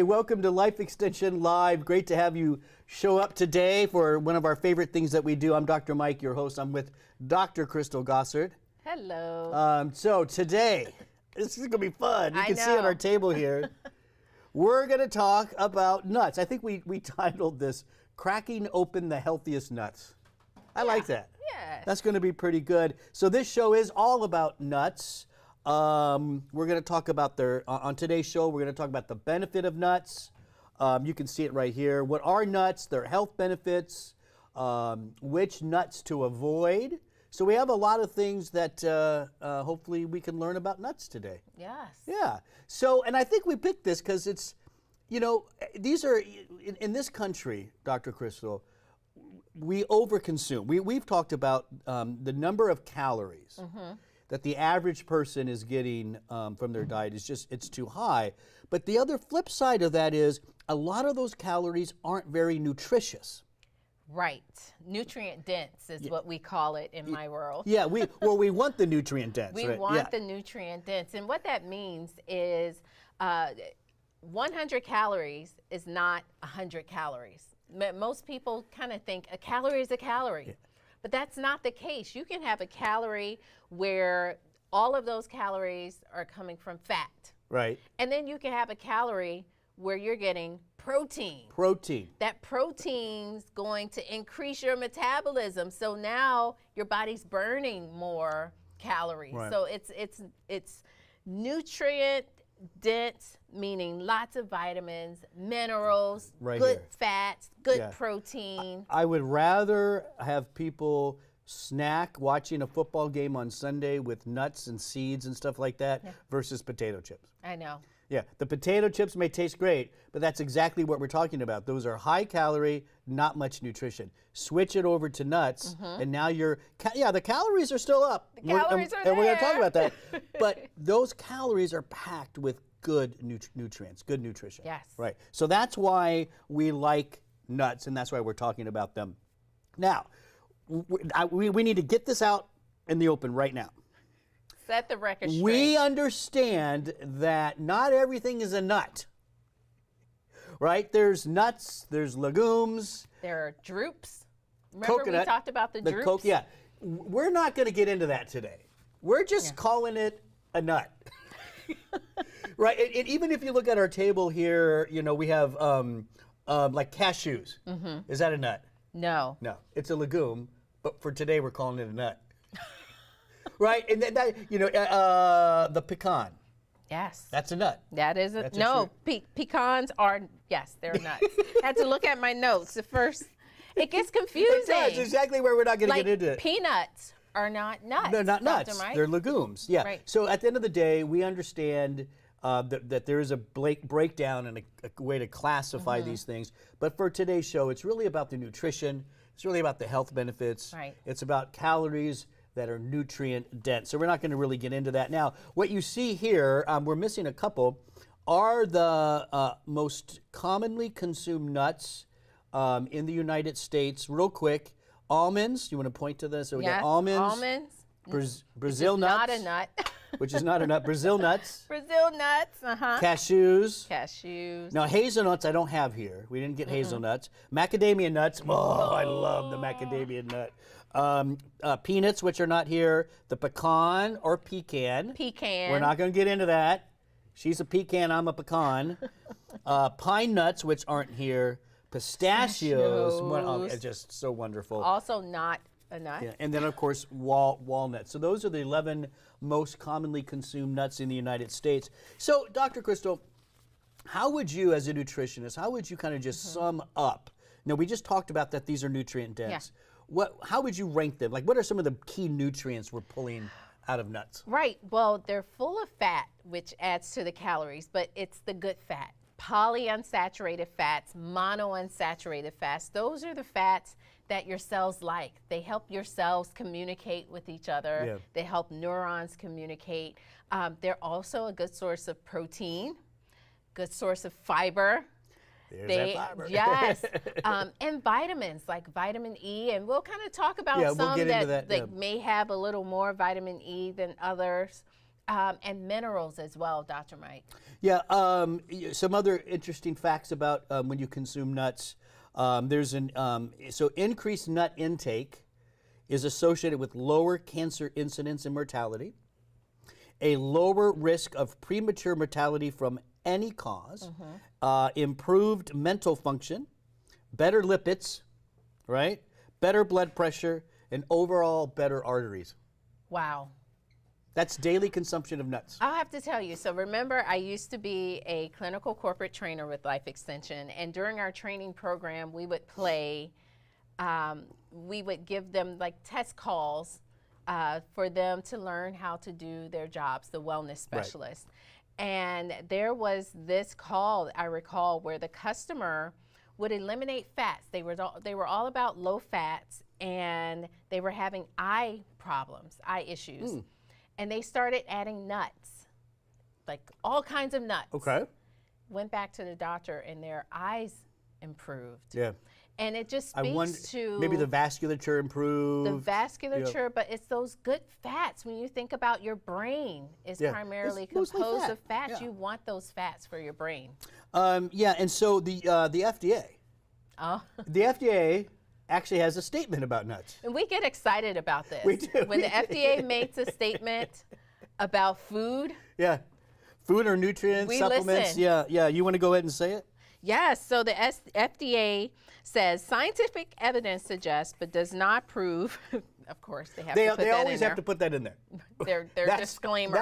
Hey, welcome to Life Extension Live. Great to have you show up today for one of our favorite things that we do. I'm Dr. Mike, your host. I'm with Dr. Crystal Gossard. Hello. So today, this is going to be fun. You can see on our table here, we're going to talk about nuts. I think we titled this, Cracking Open the Healthiest Nuts. I like that. Yeah. That's going to be pretty good. So this show is all about nuts. We're going to talk about on today's show, we're going to talk about the benefit of nuts. You can see it right here. What are nuts, their health benefits, which nuts to avoid. So we have a lot of things that hopefully we can learn about nuts today. Yes. Yeah. So, and I think we picked this because it's, these are, in this country, Dr. Crystal, we overconsume. We've talked about the number of calories that the average person is getting from their diet is it's too high. But the other flip side of that is a lot of those calories aren't very nutritious. Right. Nutrient dense is what we call it in my world. Yeah, we want the nutrient dense. We right? want the nutrient dense. And what that means is 100 calories is not 100 calories. Most people kind of think a calorie is a calorie. Yeah. But that's not the case. You can have a calorie where all of those calories are coming from fat. Right. And then you can have a calorie where you're getting protein. Protein. That protein's going to increase your metabolism. So now your body's burning more calories. Right. So it's nutrient dense, meaning lots of vitamins, minerals, good fats, good protein. I would rather have people snack watching a football game on Sunday with nuts and seeds and stuff like that versus potato chips. I know. Yeah, the potato chips may taste great, but that's exactly what we're talking about. Those are high calorie, not much nutrition. Switch it over to nuts, and now the calories are still up. The calories are there. And we're going to talk about that. But those calories are packed with good nutrients, good nutrition. Yes. Right. So that's why we like nuts, and that's why we're talking about them. Now, we need to get this out in the open right now. Set the record straight. We understand that not everything is a nut, right? There's nuts, there's legumes. There are drupes. Remember coconut, we talked about the drupes? Yeah. We're not going to get into that today. We're just calling it a nut. Right? And even if you look at our table here, we have like cashews. Is that a nut? No. No. It's a legume, but for today we're calling it a nut. Right, and the pecan. Yes. That's a nut. That is pecans are, yes, they're nuts. Had to look at my notes at first. It gets confusing. It does, exactly where we're not going to get into it. Peanuts are not nuts. They're not nuts. Mike. They're legumes. Yeah. Right. So at the end of the day, we understand that there is a breakdown and a way to classify these things. But for today's show, it's really about the nutrition. It's really about the health benefits. Right. It's about calories that are nutrient dense. So we're not going to really get into that. Now, what you see here, we're missing a couple, are the most commonly consumed nuts in the United States. Real quick, almonds. You want to point to this? So we got almonds. Brazil nuts. Not a nut. Which is not a nut. Brazil nuts. Brazil nuts. Cashews. Now hazelnuts I don't have here. We didn't get hazelnuts. Macadamia nuts. Oh, I love the macadamia nut. Peanuts, which are not here. The pecan or pecan. Pecan. We're not going to get into that. She's a pecan, I'm a pecan. Pine nuts, which aren't here. Pistachios. Just so wonderful. Also not a nut. Yeah. And then, of course, walnuts. So those are the 11 most commonly consumed nuts in the United States. So, Dr. Crystal, how would you, as a nutritionist, how would you kind of just sum up? Now, we just talked about that these are nutrient dense. Yeah. How would you rank them? Like, what are some of the key nutrients we're pulling out of nuts? Right. Well, they're full of fat, which adds to the calories, but it's the good fat. Polyunsaturated fats, monounsaturated fats, those are the fats that your cells like. They help your cells communicate with each other. Yeah. They help neurons communicate. They're also a good source of protein, good source of fiber. There's that fiber. Yes, and vitamins like vitamin E, and we'll kind of talk about some that may have a little more vitamin E than others. And minerals as well, Dr. Mike. Yeah, some other interesting facts about when you consume nuts. So increased nut intake is associated with lower cancer incidence and mortality, a lower risk of premature mortality from any cause, improved mental function, better lipids, right? Better blood pressure, and overall better arteries. Wow. That's daily consumption of nuts. I'll have to tell you. So remember, I used to be a clinical corporate trainer with Life Extension, and during our training program, we would give them like test calls for them to learn how to do their jobs, the wellness specialist. Right. And there was this call, I recall, where the customer would eliminate fats. They were all about low fats, and they were having eye problems, eye issues. And they started adding nuts, like all kinds of nuts. Okay. Went back to the doctor, and their eyes improved. Yeah. And it just speaks to maybe the vasculature improved. The vasculature, but it's those good fats. When you think about your brain, is primarily composed of fats. Yeah. You want those fats for your brain. Yeah, and so the FDA. Oh. The FDA actually has a statement about nuts. And we get excited about this. We do. When the FDA makes a statement about food. Yeah. Food or nutrients, supplements. Listen. Yeah. You want to go ahead and say it? Yes. So the FDA says scientific evidence suggests but does not prove. Of course, they have to put that in there. They always have to put that in there. Their disclaimer.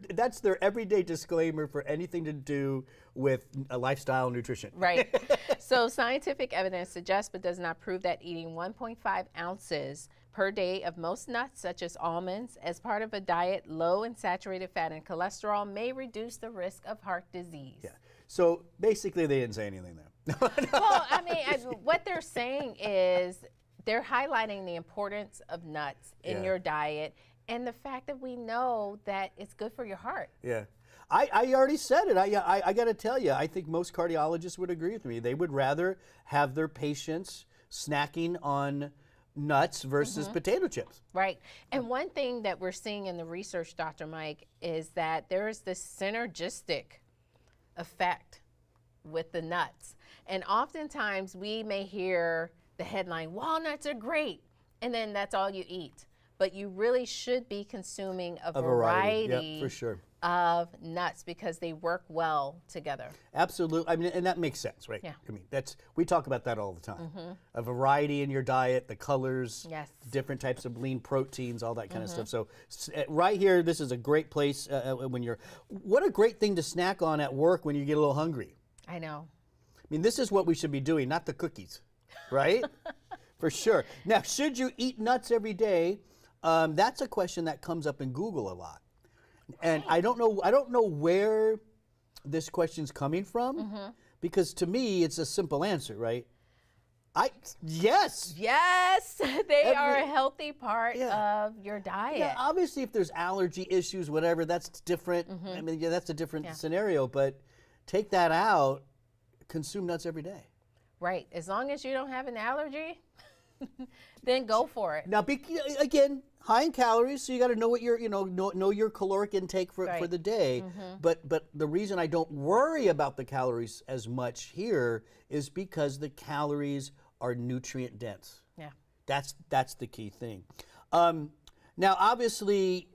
That's their everyday disclaimer for anything to do with a lifestyle and nutrition. Right. So scientific evidence suggests but does not prove that eating 1.5 ounces per day of most nuts, such as almonds, as part of a diet low in saturated fat and cholesterol may reduce the risk of heart disease. Yeah. So basically, they didn't say anything there. Well, I mean, what they're saying is they're highlighting the importance of nuts in your diet and the fact that we know that it's good for your heart. Yeah. I already said it. I got to tell you, I think most cardiologists would agree with me. They would rather have their patients snacking on nuts versus potato chips. Right. And one thing that we're seeing in the research, Dr. Mike, is that there is this synergistic effect with the nuts. And oftentimes we may hear the headline, walnuts are great, and then that's all you eat. But you really should be consuming a variety for sure. of nuts because they work well together. Absolutely. I mean, and that makes sense, right? Yeah. I mean, we talk about that all the time. A variety in your diet, the colors, different types of lean proteins, all that kind of stuff. So right here, this is a great place what a great thing to snack on at work when you get a little hungry. I know. I mean, this is what we should be doing, not the cookies, right? For sure. Now, should you eat nuts every day? That's a question that comes up in Google a lot. And I don't know where this question's coming from, because to me it's a simple answer, right? Yes. Yes, they are a healthy part of your diet. Yeah, obviously if there's allergy issues, whatever, that's different. I mean, that's a different scenario, but take that out, consume nuts every day. Right. As long as you don't have an allergy, then go for it. Now, again, high in calories, so you got to know what your know your caloric intake for the day. But the reason I don't worry about the calories as much here is because the calories are nutrient dense. Yeah, that's the key thing. Now, obviously,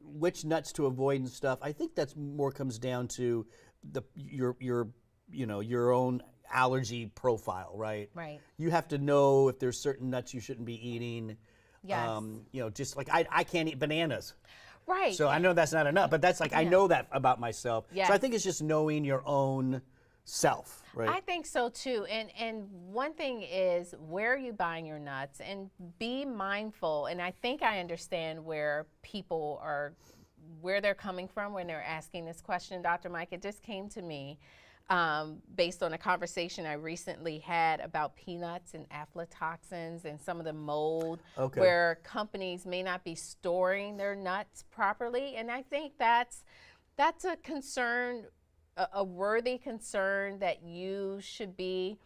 which nuts to avoid and stuff. I think that's more comes down to your own allergy profile, right? Right. You have to know if there's certain nuts you shouldn't be eating. Yes. Just like I can't eat bananas. Right. So I know that's not enough, but that's like I know that about myself. Yes. So I think it's just knowing your own self, right? I think so too. And one thing is, where are you buying your nuts? And be mindful. And I think I understand where they're coming from when they're asking this question, Dr. Mike. It just came to me. Based on a conversation I recently had about peanuts and aflatoxins and some of the mold, where companies may not be storing their nuts properly. And I think that's a concern, a worthy concern, that you should be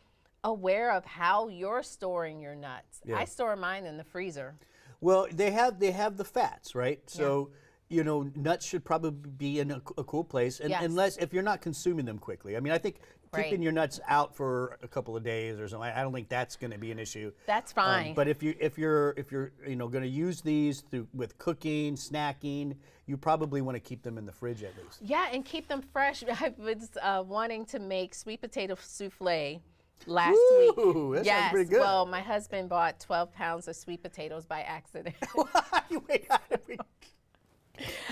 aware of how you're storing your nuts. I store mine in the freezer. Well, they have the fats, right? So you know, nuts should probably be in a cool place, and Yes. unless if you're not consuming them quickly. I mean, I think keeping Right. your nuts out for a couple of days or something, I don't think that's going to be an issue. That's fine. But if you're you know going to use these with cooking, snacking, you probably want to keep them in the fridge at least. Yeah, and keep them fresh. I was wanting to make sweet potato souffle last week. Ooh, that sounds Yes. pretty good. Well, my husband bought 12 pounds of sweet potatoes by accident. Wait,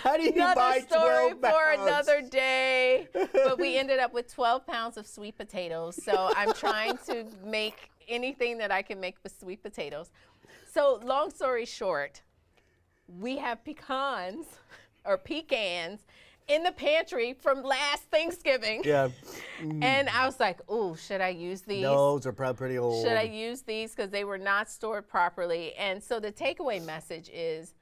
how do you Another buy story 12 for pounds? another day. But we ended up with 12 pounds of sweet potatoes. So I'm trying to make anything that I can make with sweet potatoes. So long story short, we have pecans in the pantry from last Thanksgiving. Yeah, And I was like, "Ooh, should I use these? those are probably pretty old. Should I use these because they were not stored properly?" And so the takeaway message is,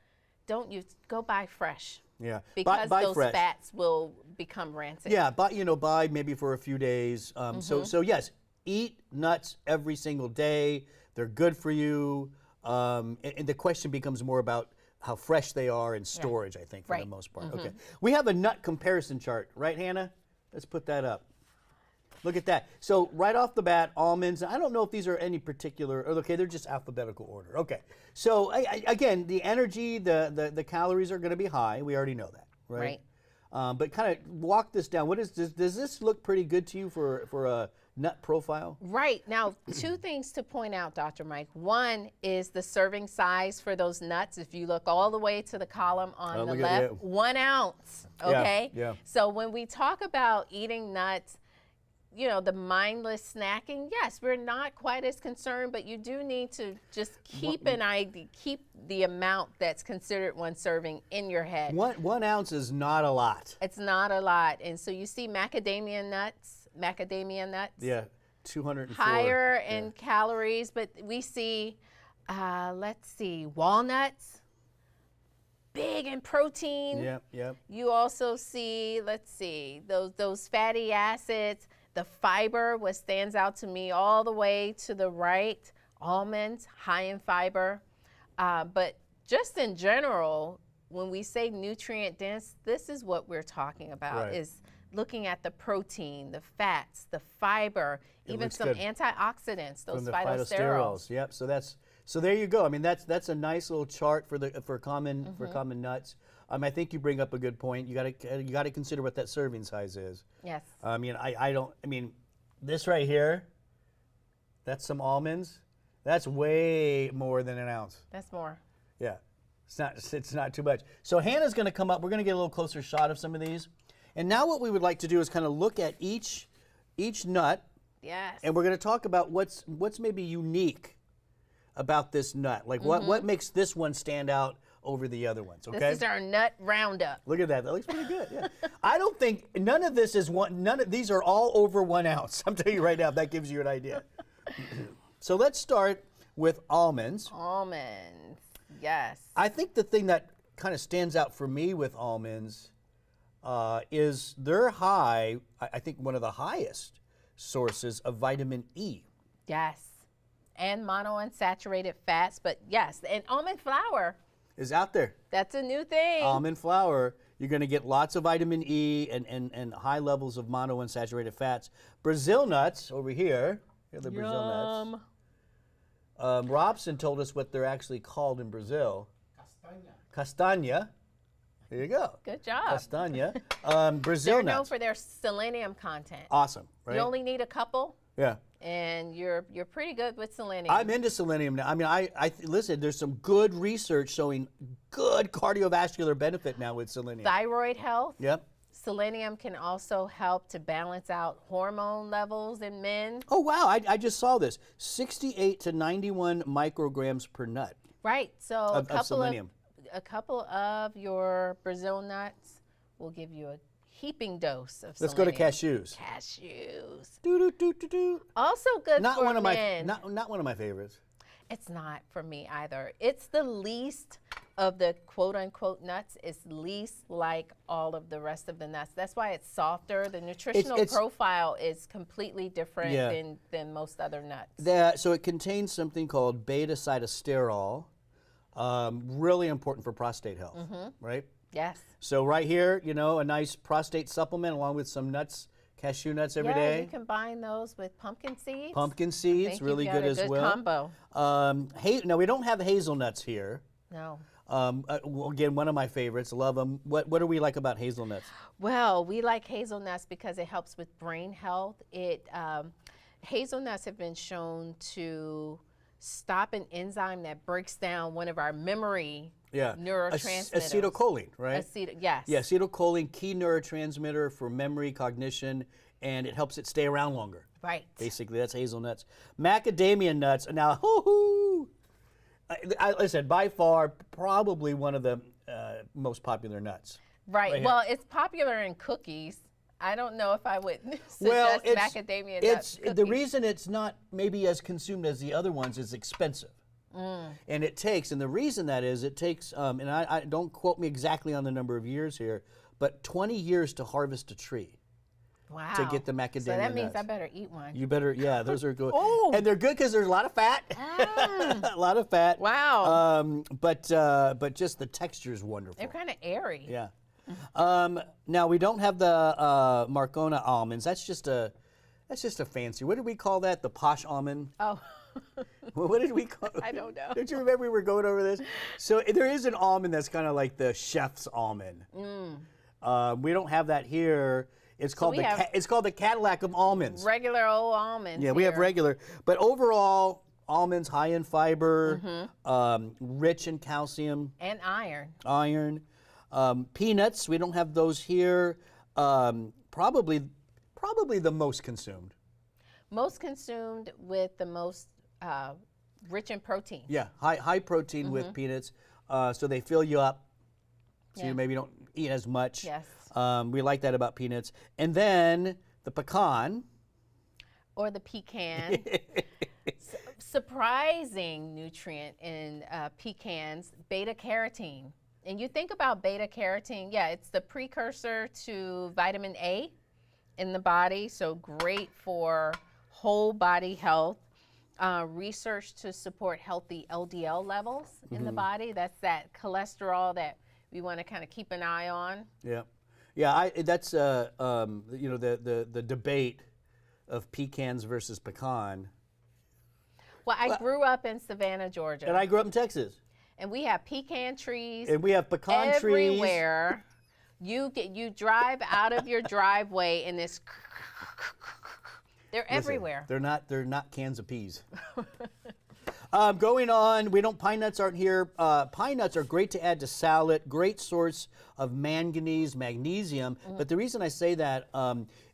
go buy fresh. Yeah, Because buy those fresh. fats will become rancid. Yeah, buy maybe for a few days. So yes, eat nuts every single day. They're good for you. And the question becomes more about how fresh they are in storage, I think, for the Right. most part. Okay. We have a nut comparison chart, right, Hannah? Let's put that up. Look at that. So right off the bat, almonds. I don't know if these are any particular. Okay, they're just alphabetical order. Okay. So again, the energy, the calories are going to be high. We already know that, right? But kind of walk this down. What is this? Does this look pretty good to you for a nut profile? Right. Now, two things to point out, Dr. Mike. One is the serving size for those nuts. If you look all the way to the column on the look at left, that. 1 ounce. Okay. yeah. So when we talk about eating nuts, you know, the mindless snacking, yes, we're not quite as concerned, but you do need to just keep the amount that's considered one serving in your head. 1 ounce is not a lot. It's not a lot. And so you see macadamia nuts, Yeah, 204. higher in calories, but we see, let's see, walnuts, big in protein. Yep. You also see, let's see, those fatty acids, the fiber, what stands out to me all the way to the right, almonds, high in fiber. But just in general, when we say nutrient dense, this is what we're talking about, Right. is looking at the protein, the fats, the fiber, even looks some good. antioxidants, those From the phytosterols. Yep. So there you go. I mean, that's a nice little chart for common nuts. I think you bring up a good point. You got to consider what that serving size is. Yes. I mean, this right here, that's some almonds. That's way more than an ounce. That's more. Yeah, it's not too much. So Hannah's going to come up. We're going to get a little closer shot of some of these. And now what we would like to do is kind of look at each nut, Yes. and we're going to talk about what's maybe unique about this nut. Like what makes this one stand out over the other ones, okay? This is our nut roundup. Look at that. That looks pretty good. Yeah. I don't think none of these are all over 1 ounce. I'm telling you right now, if that gives you an idea. So let's start with almonds. Almonds. Yes. I think the thing that kind of stands out for me with almonds is they're high, I think one of the highest sources of vitamin E. Yes. And monounsaturated fats, but yes, and almond flour. Is out there. That's a new thing. Almond flour, you're going to get lots of vitamin E and high levels of monounsaturated fats. Brazil nuts over here. Here are the Brazil nuts. Robson told us what they're actually called in Brazil. Castanha. There you go. Good job. Castanha. Brazil They're known nuts. for their selenium content. Awesome, right? You only need a couple, Yeah. and you're pretty good with selenium. I'm into selenium now. I mean, listen, there's some good research showing good cardiovascular benefit now with selenium. Thyroid health. Yep. Selenium can also help to balance out hormone levels in men. Oh, wow. I just saw this. 68 to 91 micrograms per nut. Right. So Of selenium. a couple of your Brazil nuts will give you a heaping dose of Let's go to selenium. cashews. Cashews. Do do do do do. Also good Not for one of men. not one of my favorites. It's not for me either. It's the least of the quote unquote nuts. It's least like all of the rest of the nuts. That's why it's softer. The nutritional profile is completely different Yeah. than most other nuts. So it contains something called beta-sitosterol, really important for prostate health, right? Yes. So right here, you know, a nice prostate supplement along with some nuts, cashew nuts every day. You combine those with pumpkin seeds. Pumpkin I seeds, think really you've got good a as good well. combo. Now we don't have hazelnuts here. No. Well, again, one of my favorites. Love them. What do we like about hazelnuts? Well, we like hazelnuts because it helps with brain health. Hazelnuts have been shown to stop an enzyme that breaks down one of our memory neurotransmitters. Acetylcholine, right? Yes. Yeah, acetylcholine, key neurotransmitter for memory, cognition, and it helps it stay around longer. Right. Basically, that's hazelnuts. Macadamia nuts. Now, listen, by far, probably one of the most popular nuts. Right. Well, it's popular in cookies. I don't know if I would suggest macadamia nuts. The reason it's not maybe as consumed as the other ones is expensive. And the reason that is, it takes, and I don't quote me exactly on the number of years here, but 20 years to harvest a tree. Wow. To get the macadamia nuts. So that means I better eat one. You better, yeah, those are good. Oh. And they're good because there's a lot of fat. A lot of fat. Wow. But just the texture is wonderful. They're kind of airy. Yeah. Now we don't have the Marcona almonds. That's just a fancy. What did we call that? The posh almond. Oh. What did we call it? I don't know. Don't you remember we were going over this? So there is an almond that's kind of like the chef's almond. We don't have that here. It's called it's called the Cadillac of almonds. Regular old almonds. Yeah, we have regular, but overall almonds high in fiber, rich in calcium and iron. Iron. Peanuts, we don't have those here. Probably the most consumed. Most consumed with the most rich in protein. Yeah, high protein with peanuts, so they fill you up, so you maybe don't eat as much. Yes. We like that about peanuts. And then the pecan. Or the pecan. Surprising nutrient in pecans, beta carotene. And you think about beta carotene, yeah, it's the precursor to vitamin A in the body, so great for whole body health. Research to support healthy LDL levels in the body. That's that cholesterol that we want to kind of keep an eye on. Yeah, yeah. That's you know, the debate of pecans versus pecan. Well, I grew up in Savannah, Georgia. And I grew up in Texas. And we have pecan trees. And we have pecan trees everywhere. You drive out of your driveway and this. They're everywhere. They're not cans of peas. Going on, pine nuts aren't here. Pine nuts are great to add to salad, great source of manganese, magnesium. But the reason I say that,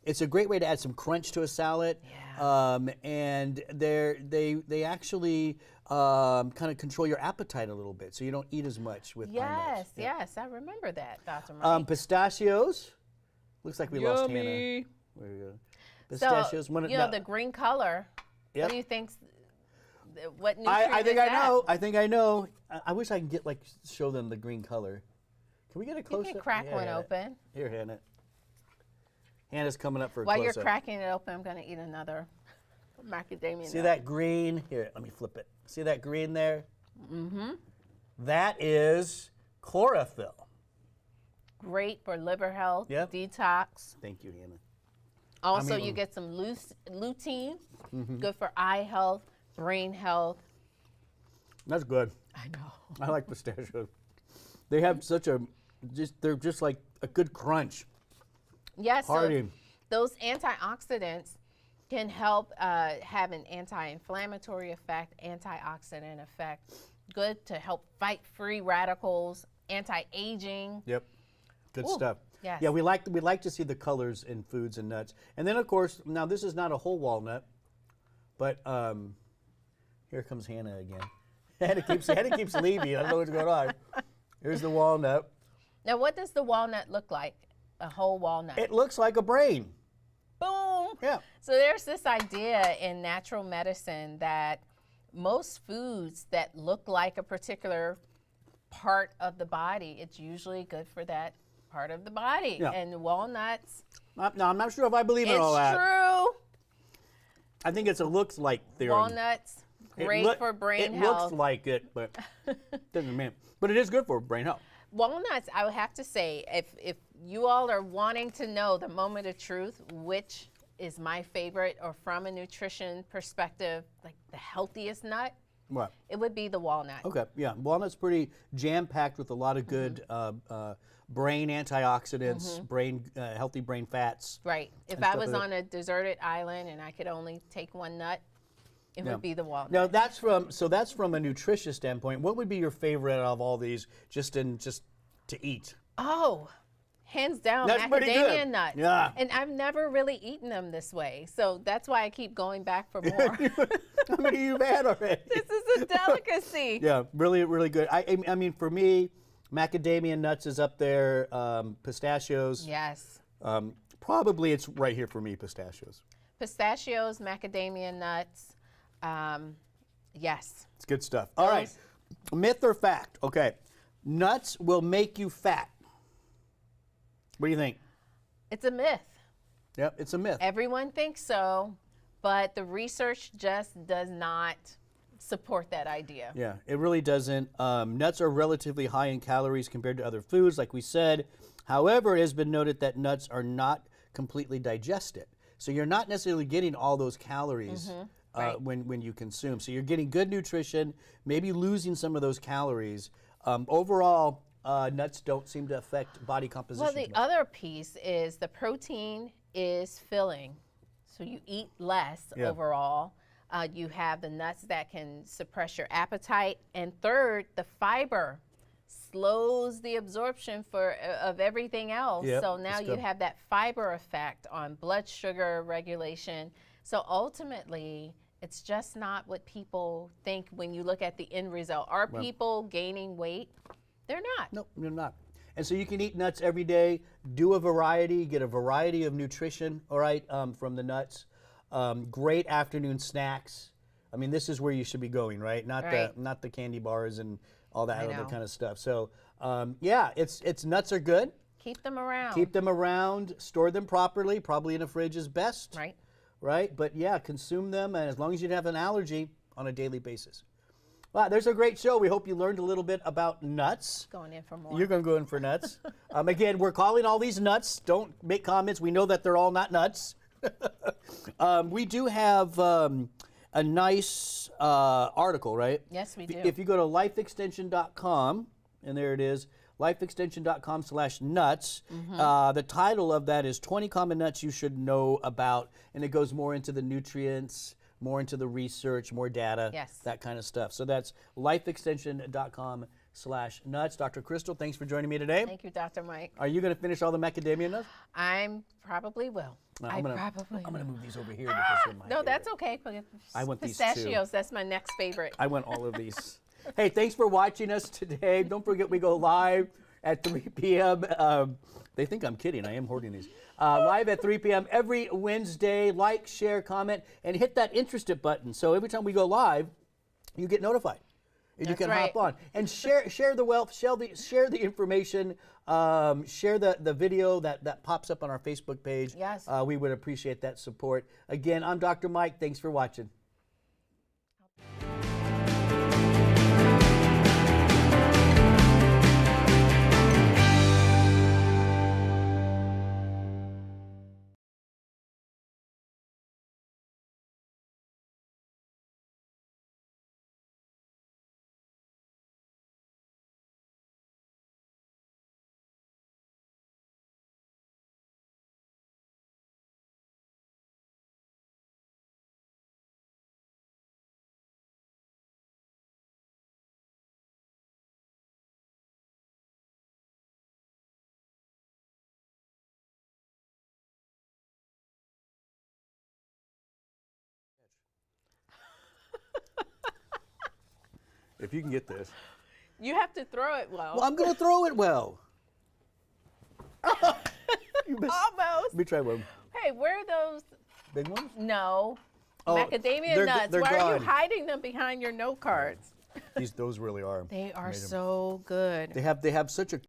it's a great way to add some crunch to a salad. Yeah. And they actually kind of control your appetite a little bit, so you don't eat as much with pine nuts. Yes, I remember that, Dr. Murray. Pistachios. Looks like we lost Hannah. Yummy. There we go. Pistachios. So, the green color. Yep. What do you think? What nutrient I think is I that? know. I think I know. I wish I could show them the green color. Can we get a close up? You can crack one open. Here, Hannah. Hannah's coming up for a While close-up. you're cracking it open, I'm going to eat another macadamia nut. See that green? Here, let me flip it. See that green there? Mm-hmm. That is chlorophyll. Great for liver health, Yep. detox. Thank you, Hannah. Also, you get some lutein, good for eye health, brain health. That's good. I know. I like pistachios. They have they're just like a good crunch. Yes, Hearty. so those antioxidants can help have an anti-inflammatory effect, antioxidant effect, good to help fight free radicals, anti-aging. Yep. Good Ooh, stuff. yes. Yeah, we like to see the colors in foods and nuts. And then of course, now this is not a whole walnut, but here comes Hannah again. Hannah keeps leaving. I don't know what's going on. Here's the walnut. Now, what does the walnut look like? A whole walnut. It looks like a brain. Boom. Yeah. So there's this idea in natural medicine that most foods that look like a particular part of the body, it's usually good for that part of the body. Yeah. And walnuts. Now, I'm not sure if I believe in all that. It's true. I think it's a looks like theory. Walnuts, great for brain health. It looks like it, but doesn't mean. But it is good for brain health. Walnuts, I would have to say, if you all are wanting to know the moment of truth, which is my favorite, or from a nutrition perspective, like the healthiest nut, What? it would be the walnut. Okay, yeah. Walnut's pretty jam-packed with a lot of good brain antioxidants, brain healthy brain fats. Right. If And I stuff was like on a deserted island and I could only take one nut, it Yeah. would be the walnut. Now that's from a nutritious standpoint. What would be your favorite out of all these, just to eat? Oh, hands down, That's pretty macadamia good. nuts. Yeah. And I've never really eaten them this way, so that's why I keep going back for more. How many you've had already? This is a delicacy. Yeah, really, really good. I mean, for me, macadamia nuts is up there. Pistachios. Yes. Probably it's right here for me. Pistachios. Pistachios, macadamia nuts. Yes. It's good stuff. All right. Myth or fact? Okay. Nuts will make you fat. What do you think? It's a myth. Yep, it's a myth. Everyone thinks so, but the research just does not support that idea. Yeah, it really doesn't. Nuts are relatively high in calories compared to other foods, like we said. However, it has been noted that nuts are not completely digested. So you're not necessarily getting all those calories Right. when you consume. So you're getting good nutrition, maybe losing some of those calories. Overall, nuts don't seem to affect body composition. Well, the other piece is the protein is filling. So you eat less Yeah. overall. You have the nuts that can suppress your appetite. And third, the fiber slows the absorption of everything else. Yep, So now that's you good. have that fiber effect on blood sugar regulation. So ultimately, it's just not what people think when you look at the end result. Are people gaining weight? They're not. No, you're not. And so you can eat nuts every day, do a variety, get a variety of nutrition, all right, from the nuts. Great afternoon snacks. I mean, this is where you should be going, right? Right. Not the candy bars and all that I other know. kind of stuff. So, yeah, it's nuts are good. Keep them around. Keep them around, store them properly, probably in a fridge is best, Right. right? But yeah, consume them, and as long as you don't have an allergy, on a daily basis. Wow, there's a great show. We hope you learned a little bit about nuts. Going in for more. You're going to go in for nuts. Again, we're calling all these nuts. Don't make comments. We know that they're all not nuts. We do have a nice article, right? Yes, we do. If you go to lifeextension.com, and there it is, lifeextension.com/nuts. The title of that is 20 Common Nuts You Should Know About, and it goes more into the nutrients, more into the research, more data, Yes. that kind of stuff. So that's lifeextension.com/nuts. Dr. Crystal, thanks for joining me today. Thank you, Dr. Mike. Are you going to finish all the macadamia nuts? I'm probably will. I'm gonna move these over here because they're my No, favorite. that's okay. I want these too. Pistachios, that's my next favorite. I want all of these. Hey, thanks for watching us today. Don't forget we go live at 3 p.m. They think I'm kidding. I am hoarding these. Live at 3 p.m. every Wednesday. Like, share, comment, and hit that interested button. So every time we go live, you get notified. And you That's can right. hop on and share the wealth, share the information, share the video that pops up on our Facebook page. Yes. We would appreciate that support. Again, I'm Dr. Mike. Thanks for watching. If you can get this. You have to throw it well. Well, I'm going to throw it well. You missed. Almost. Let me try one. Hey, where are those? Big ones? No. Oh, Macadamia they're- nuts. they're Why are you gone. hiding them behind your note cards? Those really are. They are amazing. so good. They have such a